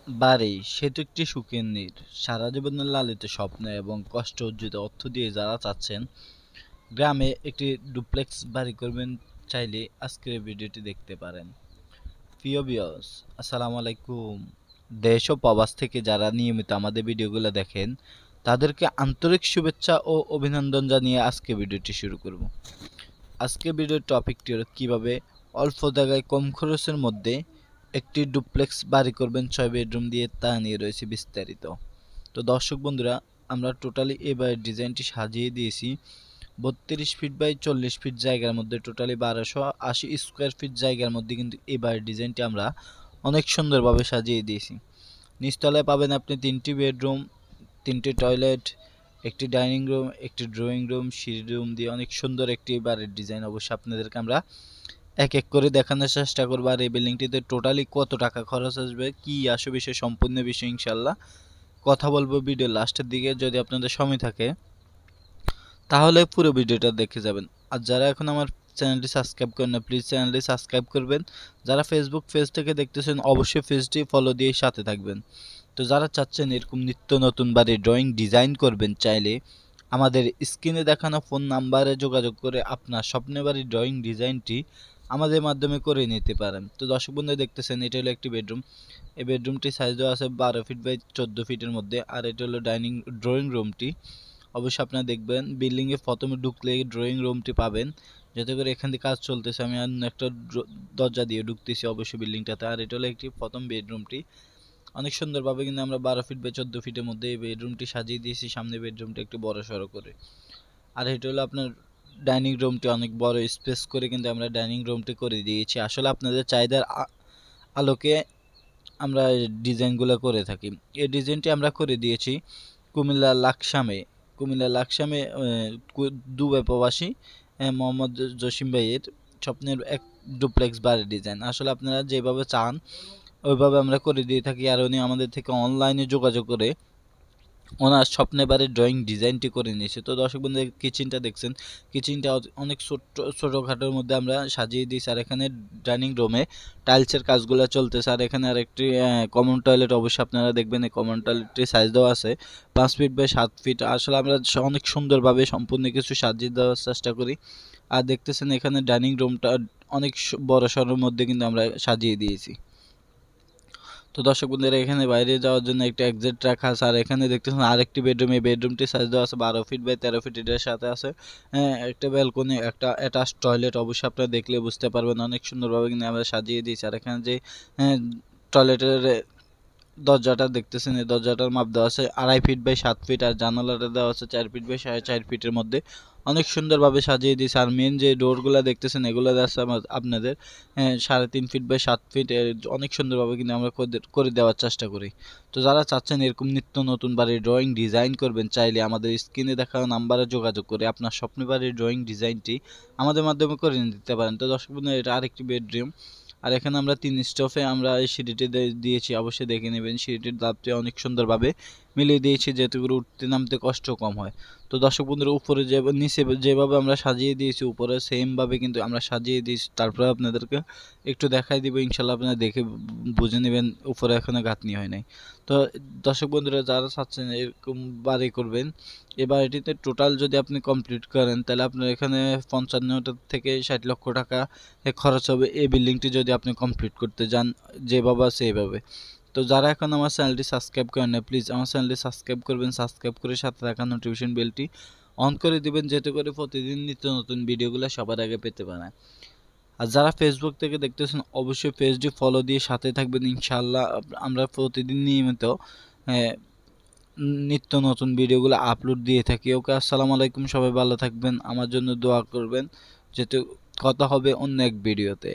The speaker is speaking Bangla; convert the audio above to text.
বাড়ি সেতু একটি সুখের নীড়। সারা জীবনের লালিত স্বপ্ন এবং কষ্ট অর্জিত অর্থ দিয়ে যারা চাচ্ছেন গ্রামে একটি ডুপ্লেক্স বাড়ি করবেন, চাইলে আজকের এই ভিডিওটি দেখতে পারেন। প্রিয় ভিউয়ার্স, আসসালামু আলাইকুম। দেশ ও প্রবাস থেকে যারা নিয়মিত আমাদের ভিডিওগুলো দেখেন তাদেরকে আন্তরিক শুভেচ্ছা ও অভিনন্দন জানিয়ে আজকে ভিডিওটি শুরু করব। আজকে ভিডিওর টপিকটি হলো কিভাবে অল্প জায়গায় কম খরচের মধ্যে একটি ডুপ্লেক্স বাড়ি করবেন 6 বেডরুম দিয়ে, তা নিয়ে রয়েছে বিস্তারিত। তো দর্শক বন্ধুরা, আমরা টোটালি এই বাড়ির ডিজাইনটি সাজিয়ে দিয়েছি 32 ফিট বাই 40 ফিট জায়গার মধ্যে, টোটালি 1280 স্কোয়ার ফিট জায়গার মধ্যে কিন্তু এই বাড়ির ডিজাইনটি আমরা অনেক সুন্দরভাবে সাজিয়ে দিয়েছি। নিচতলায় পাবেন আপনি 3টি বেডরুম, 3টি টয়লেট, একটি ডাইনিং রুম, একটি ড্রয়িং রুম, সিঁড়ি রুম দিয়ে অনেক সুন্দর একটি বাড়ির ডিজাইন। অবশ্যই আপনাদেরকে আমরা এক এক করে দেখানোর চেষ্টা করবো। আর এই বিল্ডিংটিতে টোটালি কত টাকা খরচ আসবে, কি আসে বিষয়, সম্পূর্ণ বিষয় ইনশাল্লাহ কথা বলবো ভিডিও লাস্টের দিকে। যদি আপনাদের সময় থাকে তাহলে পুরো ভিডিওটা দেখে যাবেন। আর যারা এখন আমার চ্যানেলটি সাবস্ক্রাইব করেন না, প্লিজ চ্যানেলটি সাবস্ক্রাইব করবেন। যারা ফেসবুক পেজ থেকে দেখতেছেন অবশ্যই পেজটি ফলো দিয়ে সাথে থাকবেন। তো যারা চাচ্ছেন এরকম নিত্য নতুন বাড়ি ড্রয়িং ডিজাইন করবেন, চাইলে আমাদের স্ক্রিনে দেখানো ফোন নাম্বারে যোগাযোগ করে আপনার স্বপ্নের বাড়ির ড্রয়িং ডিজাইনটি আমাদের মাধ্যমে করে নিতে পারেন। তো দর্শক বন্ধু দেখতেছেন, এটা হলো একটি বেডরুম। এই বেডরুমটি সাইজ দেওয়া আছে 12 ফিট বাই 14 ফিটের মধ্যে। আর এটা হলো ড্রয়িং রুমটি। অবশ্যই আপনারা দেখবেন বিল্ডিংয়ে প্রথমে ঢুকলে ড্রয়িং রুমটি পাবেন, যাতে করে এখান থেকে কাজ চলতেছে। আমি আর একটা দরজা দিয়ে ঢুকতেছি অবশ্যই বিল্ডিংটাতে। আর এটা হলো একটি প্রথম বেডরুমটি। অনেক সুন্দরভাবে কিন্তু আমরা 12 ফিট বাই 14 ফিটের মধ্যে এই বেডরুমটি সাজিয়ে দিয়েছি, সামনে বেডরুমটা একটু বড় সড়ো করে। আর এটা হলো আপনার ডাইনিং রুমটি, অনেক বড় স্পেস করে কিন্তু আমরা ডাইনিং রুমটি করে দিয়েছি। আসলে আপনাদের চাহিদার আলোকে আমরা ডিজাইনগুলো করে থাকি। এই ডিজাইনটি আমরা করে দিয়েছি কুমিল্লা লাকসামে। দুবাই প্রবাসী মোহাম্মদ জসিম ভাইয়ের স্বপ্নের এক ডুপ্লেক্স বাড়ির ডিজাইন। আসলে আপনারা যেভাবে চান ওইভাবে আমরা করে দিয়ে থাকি। আর উনি আমাদের থেকে অনলাইনে যোগাযোগ করে ওনার স্বপ্নের বাড়ির ড্রয়িং ডিজাইনটি করে নিয়েছে। তো দর্শক বন্ধু, কিচেনটা দেখছেন, কিচেনটা অনেক ছোটোখাটোর মধ্যে আমরা সাজিয়ে দিয়েছি। আর এখানে ডাইনিং রুমে টাইলসের কাজগুলো চলতেছে। আর এখানে আরেকটি কমন টয়লেট, অবশ্যই আপনারা দেখবেন এই কমন টয়লেটটির সাইজ দেওয়া আছে 5 ফিট বাই 7 ফিট। আসলে আমরা অনেক সুন্দরভাবে সম্পূর্ণ কিছু সাজিয়ে দেওয়ার চেষ্টা করি। আর দেখতেছেন এখানে ডাইনিং রুমটা অনেক বড় সড়োর মধ্যে কিন্তু আমরা সাজিয়ে দিয়েছি। তো দর্শক বন্ধুরা, এখানে বাইরে যাওয়ার জন্য একটা এক্সিট রাখা আছে। আর এখানে দেখতেছেন আরেকটি বেডরুম, এই বেডরুমটি সাইজ দেওয়া আছে 12 ফিট বাই 13 ফিট। এটার সাথে আছে একটা ব্যালকনি, একটা অ্যাটাচ টয়লেট। অবশ্যই আপনারা দেখলে বুঝতে পারবেন অনেক সুন্দরভাবে কিন্তু আমরা সাজিয়ে দিয়েছি। আর এখানে যে টয়লেটের দরজাটা দেখতেছেন, এই দরজাটার মাপ দেওয়া আছে 2.5 ফিট বাই 7 ফিট। আর জানালাটা দেওয়া আছে 4 ফিট বাই 4.5 ফিটের মধ্যে, অনেক সুন্দরভাবে সাজিয়ে দিয়েছে। আর মেন যে ডোরগুলো দেখতেছেন এগুলো আছে আপনাদের 3.5 ফিট বাই 7 ফিট। অনেক সুন্দরভাবে কিন্তু আমরা করে দেওয়ার চেষ্টা করি। তো যারা চাচ্ছেন এরকম নিত্য নতুন বাড়ির ড্রয়িং ডিজাইন করবেন, চাইলে আমাদের স্ক্রিনে দেখা নাম্বারে যোগাযোগ করে আপনার স্বপ্নের বাড়ির ড্রয়িং ডিজাইনটি আমাদের মাধ্যমে করে নিতে পারেন। তো দর্শক বন্ধু, এটা আরেকটি বেডরুম। আর এখানে আমরা 3 স্টপে আমরা এই সিঁড়িটি দিয়েছি, অবশ্যই দেখে নেবেন। সিঁড়িটির ধাপটি অনেক সুন্দরভাবে মিলিয়ে দিয়েছি, যাতে করে উঠতে নামতে কষ্ট কম হয়। তো দর্শক বন্ধুরা, উপরে নিচে যেভাবে আমরা সাজিয়ে দিয়েছি উপরে সেমভাবে কিন্তু আমরা সাজিয়ে দিয়েছি। তারপরে আপনাদেরকে একটু দেখাই দিব, ইনশাল্লাহ আপনারা দেখে বুঝে নেবেন উপরে এখনো গাঁথনি হয় নাই। তো দর্শক বন্ধুরা, যারা চাচ্ছেন এরকম বাড়ি করবেন, এই বাড়িটিতে টোটাল যদি আপনি কমপ্লিট করেন তাহলে আপনার এখানে 55 থেকে 60 লক্ষ টাকা খরচ হবে এই বিল্ডিংটি যদি আপনি কমপ্লিট করতে যান যেভাবে আছে এইভাবে। তো যারা এখন আমার চ্যানেলটি সাবস্ক্রাইব করেন না, প্লিজ আমার চ্যানেলটি সাবস্ক্রাইব করবেন। সাবস্ক্রাইব করে সাথে থাকা নোটিফিকেশন বেলটি অন করে দিবেন, যাতে করে প্রতিদিন নিত্য নতুন ভিডিওগুলো সবার আগে পেতে পারেন। আর যারা ফেসবুক থেকে দেখতেছেন অবশ্যই পেজটি ফলো দিয়ে সাথে থাকবেন। ইনশাআল্লাহ আমরা প্রতিদিন নিয়মিত নিত্য নতুন ভিডিওগুলো আপলোড দিয়ে থাকি। ওকে, আসসালামু আলাইকুম, সবাই ভালো থাকবেন, আমার জন্য দোয়া করবেন। যেহেতু কথা হবে অন্য এক ভিডিওতে।